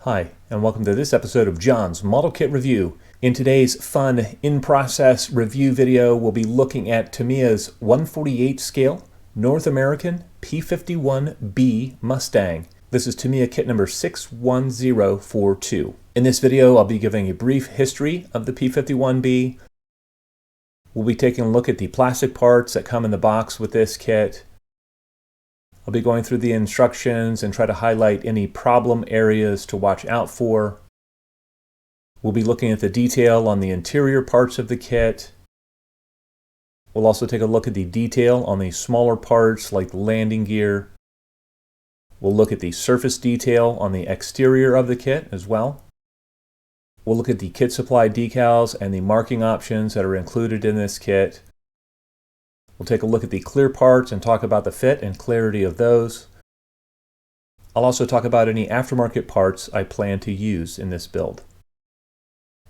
Hi, and welcome to this episode of John's Model Kit Review. In today's fun in-process review video, we'll be looking at Tamiya's 1/48 scale North American P-51B Mustang. This is Tamiya kit number 61042. In this video, I'll be giving a brief history of the P-51B. We'll be taking a look at the plastic parts that come in the box with this kit. I'll be going through the instructions and try to highlight any problem areas to watch out for. We'll be looking at the detail on the interior parts of the kit. We'll also take a look at the detail on the smaller parts like the landing gear. We'll look at the surface detail on the exterior of the kit as well. We'll look at the kit supply decals and the marking options that are included in this kit. We'll take a look at the clear parts and talk about the fit and clarity of those. I'll also talk about any aftermarket parts I plan to use in this build.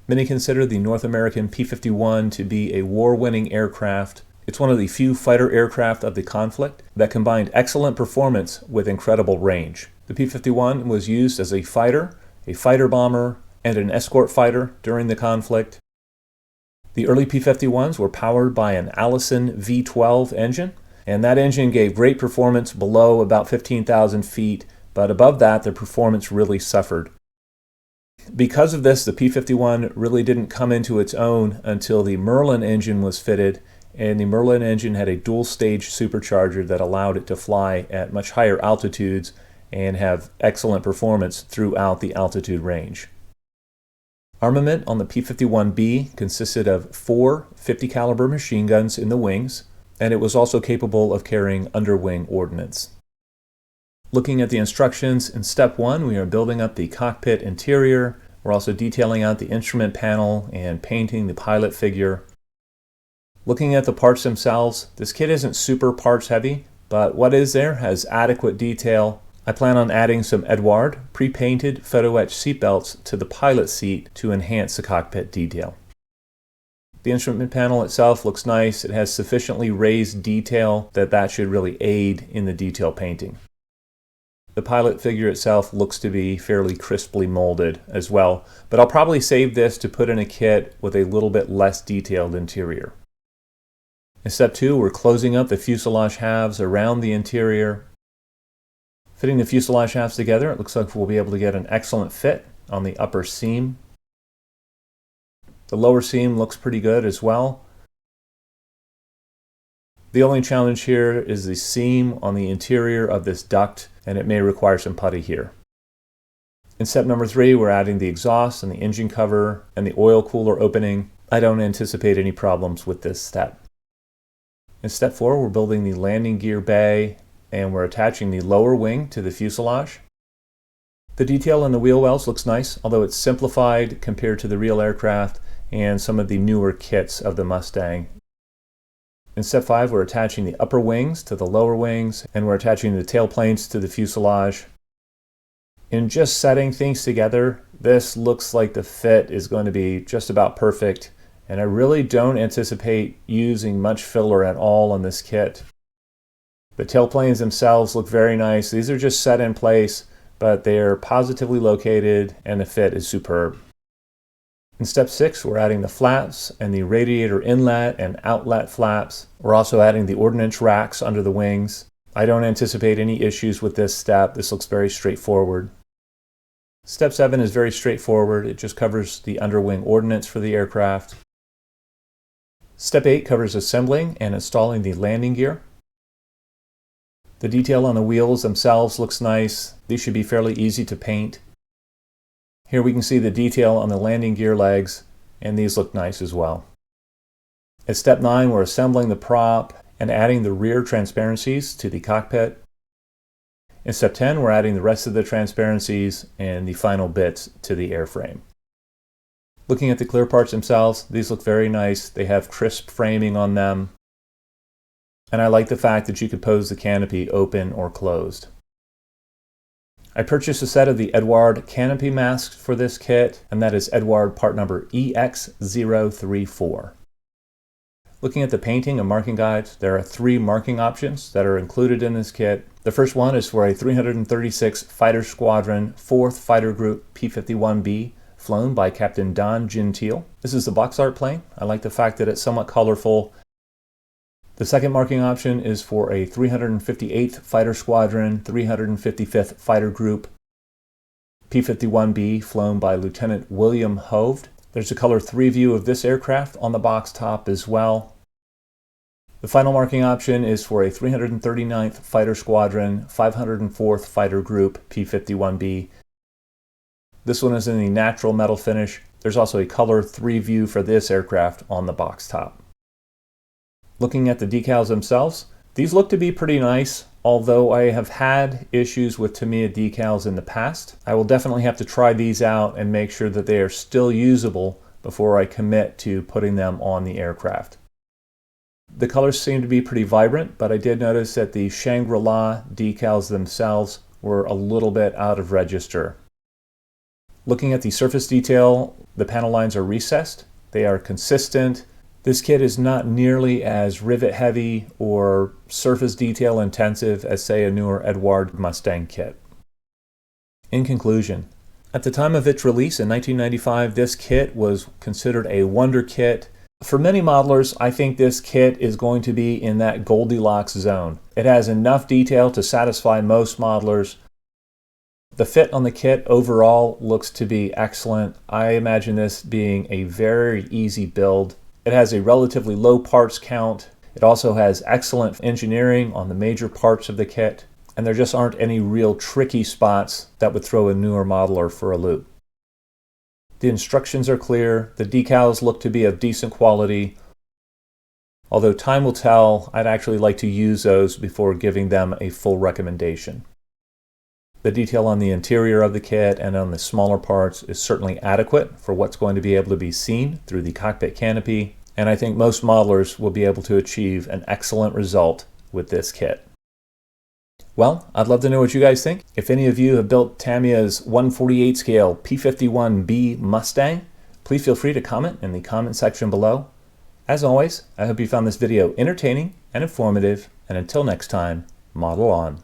Many consider the North American P-51 to be a war-winning aircraft. It's one of the few fighter aircraft of the conflict that combined excellent performance with incredible range. The P-51 was used as a fighter bomber, and an escort fighter during the conflict. The early P-51s were powered by an Allison V12 engine, and that engine gave great performance below about 15,000 feet, but above that, the performance really suffered. Because of this, the P-51 really didn't come into its own until the Merlin engine was fitted, and the Merlin engine had a dual-stage supercharger that allowed it to fly at much higher altitudes and have excellent performance throughout the altitude range. Armament on the P-51B consisted of 4 50 caliber machine guns in the wings, and it was also capable of carrying underwing ordnance. Looking at the instructions, in step 1 we are building up the cockpit interior. We're also detailing out the instrument panel and painting the pilot figure. Looking at the parts themselves, this kit isn't super parts heavy, but what is there has adequate detail. I plan on adding some Eduard pre-painted photo etch seatbelts to the pilot seat to enhance the cockpit detail. The instrument panel itself looks nice. It has sufficiently raised detail that should really aid in the detail painting. The pilot figure itself looks to be fairly crisply molded as well, but I'll probably save this to put in a kit with a little bit less detailed interior. In step 2, we're closing up the fuselage halves around the interior. Fitting the fuselage halves together, it looks like we'll be able to get an excellent fit on the upper seam. The lower seam looks pretty good as well. The only challenge here is the seam on the interior of this duct, and it may require some putty here. In step number 3, we're adding the exhaust and the engine cover and the oil cooler opening. I don't anticipate any problems with this step. In step 4, we're building the landing gear bay, and we're attaching the lower wing to the fuselage. The detail on the wheel wells looks nice, although it's simplified compared to the real aircraft and some of the newer kits of the Mustang. In step 5, we're attaching the upper wings to the lower wings, and we're attaching the tail planes to the fuselage. In just setting things together, this looks like the fit is going to be just about perfect, and I really don't anticipate using much filler at all on this kit. The tail planes themselves look very nice. These are just set in place, but they are positively located and the fit is superb. In step 6, we're adding the flaps and the radiator inlet and outlet flaps. We're also adding the ordnance racks under the wings. I don't anticipate any issues with this step. This looks very straightforward. Step 7 is very straightforward. It just covers the underwing ordnance for the aircraft. Step 8 covers assembling and installing the landing gear. The detail on the wheels themselves looks nice. These should be fairly easy to paint. Here we can see the detail on the landing gear legs, and these look nice as well. At step 9, we're assembling the prop and adding the rear transparencies to the cockpit. In step 10, we're adding the rest of the transparencies and the final bits to the airframe. Looking at the clear parts themselves, these look very nice. They have crisp framing on them. And I like the fact that you could pose the canopy open or closed. I purchased a set of the Eduard canopy masks for this kit, and that is Eduard part number EX034. Looking at the painting and marking guides, there are 3 marking options that are included in this kit. The first one is for a 336 Fighter Squadron 4th Fighter Group P-51B flown by Captain Don Gentile. This is the box art plane. I like the fact that it's somewhat colorful. The second marking option is for a 358th Fighter Squadron 355th Fighter Group P-51B flown by Lieutenant William Hoved. There's a color 3 view of this aircraft on the box top as well. The final marking option is for a 339th Fighter Squadron 504th Fighter Group P-51B. This one is in the natural metal finish. There's also a color 3 view for this aircraft on the box top. Looking at the decals themselves, these look to be pretty nice. Although I have had issues with Tamiya decals in the past, I will definitely have to try these out and make sure that they are still usable before I commit to putting them on the aircraft. The colors seem to be pretty vibrant, but I did notice that the Shangri-La decals themselves were a little bit out of register. Looking at the surface detail, the panel lines are recessed. They are consistent. This kit is not nearly as rivet heavy or surface detail intensive as, say, a newer Edouard Mustang kit. In conclusion, at the time of its release in 1995, this kit was considered a wonder kit. For many modelers, I think this kit is going to be in that Goldilocks zone. It has enough detail to satisfy most modelers. The fit on the kit overall looks to be excellent. I imagine this being a very easy build. It has a relatively low parts count. It also has excellent engineering on the major parts of the kit, and there just aren't any real tricky spots that would throw a newer modeler for a loop. The instructions are clear. The decals look to be of decent quality. Although time will tell, I'd actually like to use those before giving them a full recommendation. The detail on the interior of the kit and on the smaller parts is certainly adequate for what's going to be able to be seen through the cockpit canopy, and I think most modelers will be able to achieve an excellent result with this kit. Well, I'd love to know what you guys think. If any of you have built Tamiya's 1/48 scale P-51B Mustang, please feel free to comment in the comment section below. As always, I hope you found this video entertaining and informative, and until next time, model on.